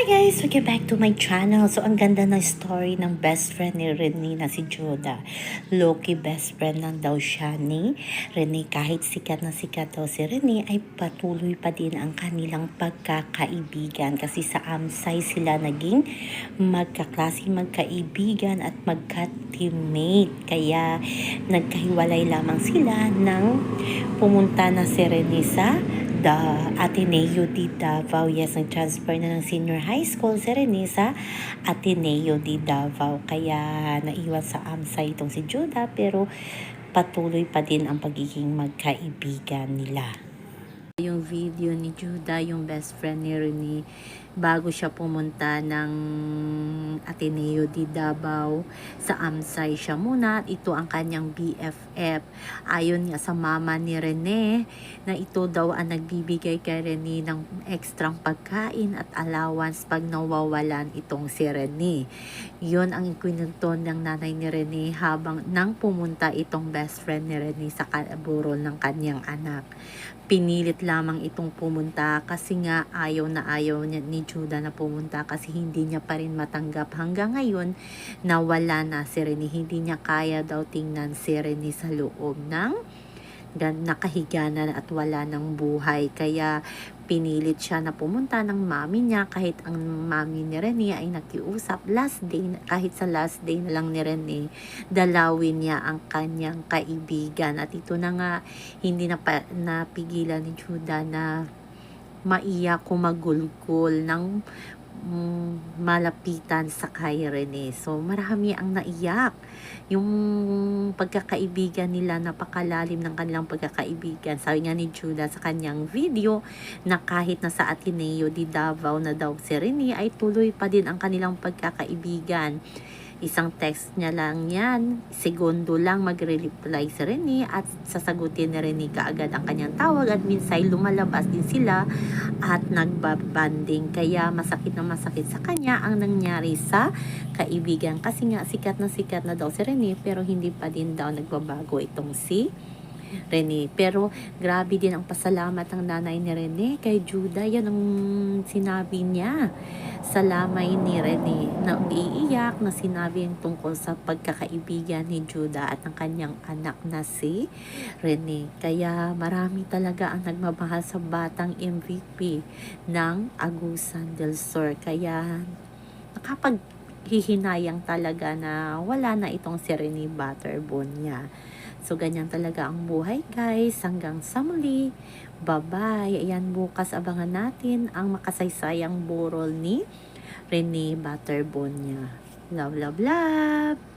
Guys, welcome back to my channel. So, ang ganda ng story ng best friend ni Rene na si Joda. Loki best friend lang daw siya ni Rene. Kahit sikat na sikat daw si Rene, ay patuloy pa din ang kanilang pagkakaibigan. Kasi sa Amsay sila naging magkaklase, magkaibigan at magka-teammate. Kaya, nagkahiwalay lamang sila nang pumunta na si Rene sa Ateneo de Davao. Yes, nag-transfer na ng senior high school si Rene sa Ateneo de Davao. Kaya naiwan sa Amsay itong si Judah, pero patuloy pa din ang pagiging magkaibigan nila. Yung video ni Judah, yung best friend ni Rene, bago siya pumunta ng Ateneo de Davao sa Amsay, siya muna. Ito ang kanyang BFF. Ayon nga sa mama ni Rene, na ito daw ang nagbibigay kay Rene ng ekstrang pagkain at allowance pag nawawalan itong si Rene. Yun ang ikwento ng nanay ni Rene habang nang pumunta itong best friend ni Rene sa burol ng kanyang anak. Pinilit lamang itong pumunta kasi nga ayaw niya ni Judah na pumunta kasi hindi niya pa rin matanggap hanggang ngayon na wala na si Rene. Hindi niya kaya daw tingnan si Rene sa loob ng nakahiga na at wala ng buhay. Kaya pinilit siya na pumunta ng mami niya, kahit ang mami ni Rene ay nakiusap last day, kahit sa last day na lang ni Rene, dalawin niya ang kanyang kaibigan. At ito na nga, hindi na napigilan ni Judah na maiyak, kumagulgol ng malapitan sa kay Rene. So, marami ang naiyak. Yung pagkakaibigan nila, napakalalim ng kanilang pagkakaibigan. Sabi nga ni Judah sa kanyang video na kahit na sa Ateneo de Davao na daw si Rene, ay tuloy pa din ang kanilang pagkakaibigan. Isang text niya lang yan, segundo lang magre-reply si Rene at sasagutin ni Rene kaagad ang kanyang tawag at minsan lumalabas din sila at nagbabanding. Kaya masakit na masakit sa kanya ang nangyari sa kaibigan kasi nga sikat na daw si Rene pero hindi pa din daw nagbabago itong si Rene. Pero grabe din ang pasalamat ng nanay ni Rene kay Judah. Yan ang sinabi niya sa lamay ni Rene, na iiyak na sinabi yung tungkol sa pagkakaibigan ni Judah at ang kanyang anak na si Rene. Kaya marami talaga ang nagmamahal sa batang MVP ng Agusan del Sur. Kaya nakapaghihinayang talaga na wala na itong si Rene Butterbone niya. So, ganyan talaga ang buhay, guys. Hanggang sa muli. Bye-bye. Ayan, bukas abangan natin ang makasaysayang burol ni Rene Butterbone niya. Love, love, love!